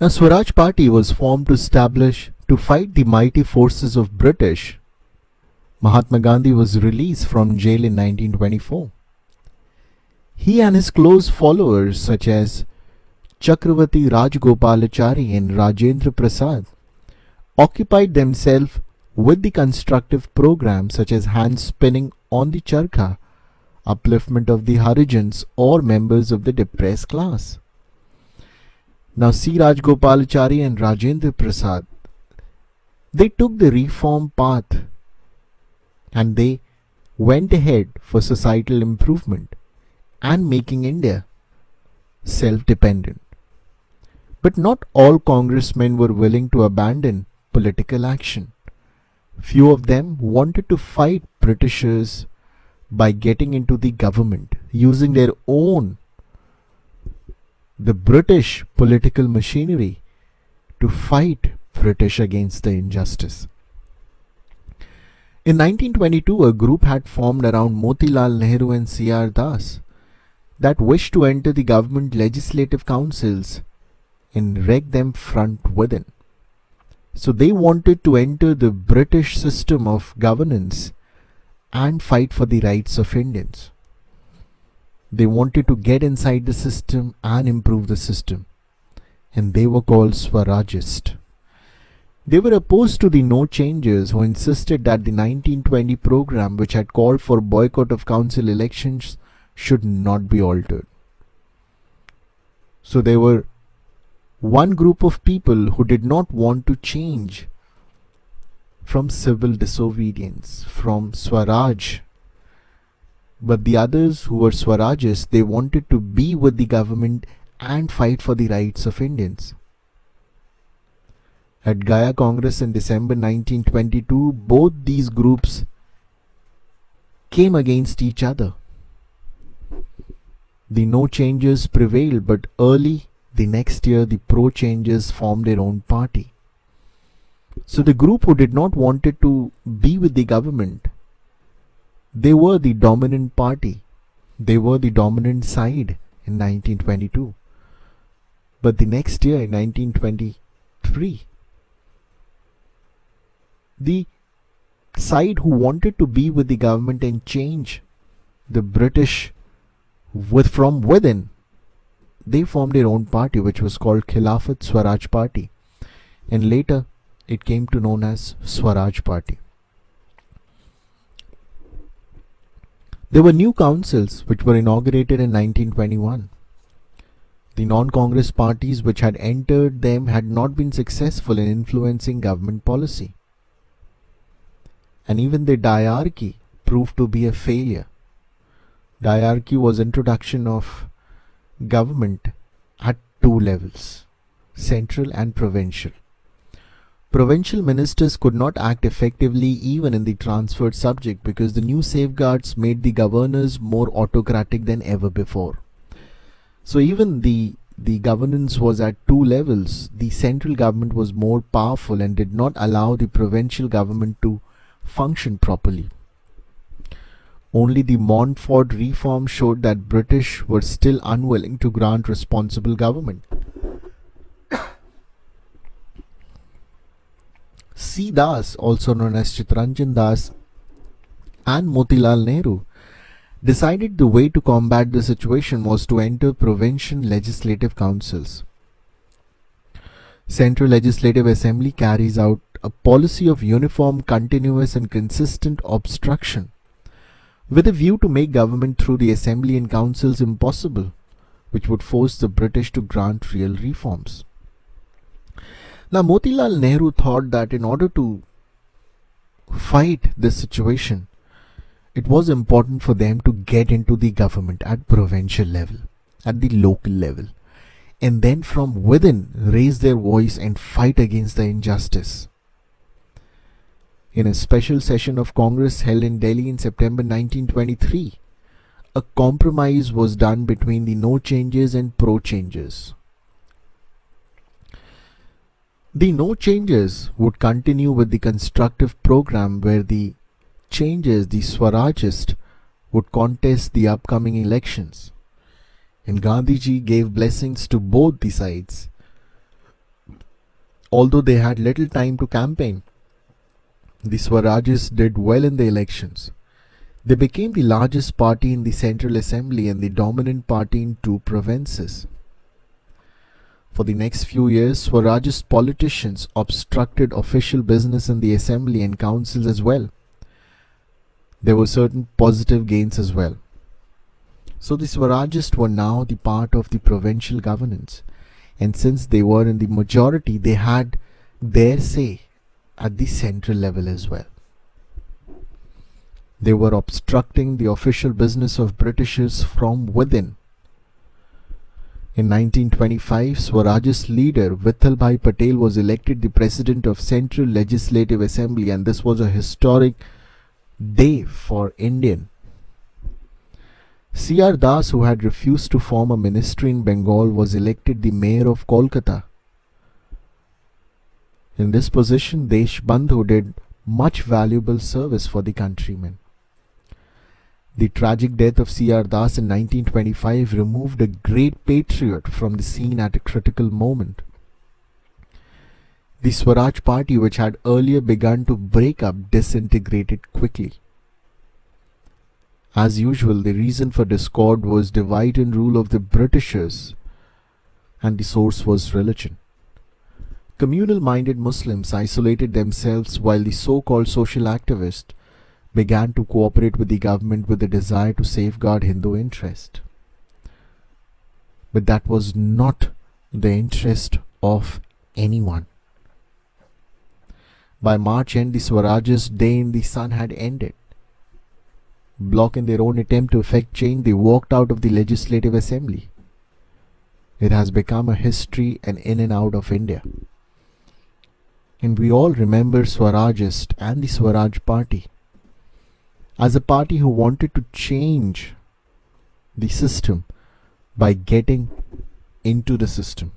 A Swaraj Party was formed to fight the mighty forces of British. Mahatma Gandhi was released from jail in 1924. He and his close followers such as Chakravarti Rajgopalachari and Rajendra Prasad occupied themselves with the constructive programs such as hand spinning on the charkha, upliftment of the Harijans or members of the depressed class. Now C. Rajgopalachari and Rajendra Prasad, they took the reform path and they went ahead for societal improvement and making India self-dependent. But not all congressmen were willing to abandon political action. Few of them wanted to fight Britishers by getting into the government, using their own, the British political machinery to fight British against the injustice. In 1922, a group had formed around Motilal Nehru and C.R. Das that wished to enter the government legislative councils and wreck them front within. So they wanted to enter the British system of governance and fight for the rights of Indians. They wanted to get inside the system and improve the system, and they were called Swarajists. They were opposed to the No Changers, who insisted that the 1920 program, which had called for boycott of council elections, should not be altered. So there were one group of people who did not want to change from civil disobedience, from Swaraj. But the others who were Swarajists, they wanted to be with the government and fight for the rights of Indians. At Gaya Congress in December 1922, both these groups came against each other. The No Changers prevailed, but early the next year the Pro Changers formed their own party. So the group who did not wanted to be with the government, they were the dominant party. They were the dominant side in 1922. But the next year, in 1923, the side who wanted to be with the government and change the British from within, they formed their own party, which was called Khilafat Swaraj Party, and later it came to known as Swaraj Party. There were new councils which were inaugurated in 1921. The non-Congress parties which had entered them had not been successful in influencing government policy, and even the diarchy proved to be a failure. Diarchy was introduction of government at two levels, central and provincial. Provincial ministers could not act effectively even in the transferred subject because the new safeguards made the governors more autocratic than ever before. So even the governance was at two levels. The central government was more powerful and did not allow the provincial government to function properly. Only the Montfort reform showed that British were still unwilling to grant responsible government. C. Das, also known as Chittaranjan Das, and Motilal Nehru decided the way to combat the situation was to enter provincial legislative councils. Central Legislative Assembly carries out a policy of uniform, continuous and consistent obstruction with a view to make government through the assembly and councils impossible, which would force the British to grant real reforms. Now Motilal Nehru thought that in order to fight this situation, it was important for them to get into the government at provincial level, at the local level, and then from within raise their voice and fight against the injustice. In a special session of Congress held in Delhi in September 1923, a compromise was done between the No Changers and Pro Changers. The No Changers would continue with the constructive program where the Changers, the Swarajists, would contest the upcoming elections, and Gandhiji gave blessings to both the sides. Although they had little time to campaign, the Swarajists did well in the elections. They became the largest party in the Central Assembly and the dominant party in 2 provinces. For the next few years, Swarajist politicians obstructed official business in the assembly and councils as well. There were certain positive gains as well. So the Swarajists were now the part of the provincial governance, and since they were in the majority, they had their say at the central level as well. They were obstructing the official business of Britishers from within. In 1925, Swarajist leader Vithalbhai Patel was elected the President of Central Legislative Assembly, and this was a historic day for Indian. C.R. Das, who had refused to form a ministry in Bengal, was elected the Mayor of Kolkata. In this position, Deshbandhu did much valuable service for the countrymen. The tragic death of C.R. Das in 1925 removed a great patriot from the scene at a critical moment. The Swaraj Party, which had earlier begun to break up, disintegrated quickly. As usual, the reason for discord was divide and rule of the Britishers, and the source was religion. Communal-minded Muslims isolated themselves while the so-called social activists began to cooperate with the government with the desire to safeguard Hindu interest. But that was not the interest of anyone. By March end, the Swarajist day in the sun had ended. Blocking their own attempt to effect change, they walked out of the Legislative Assembly. It has become a history and in and out of India. And we all remember Swarajist and the Swaraj Party as a party who wanted to change the system by getting into the system.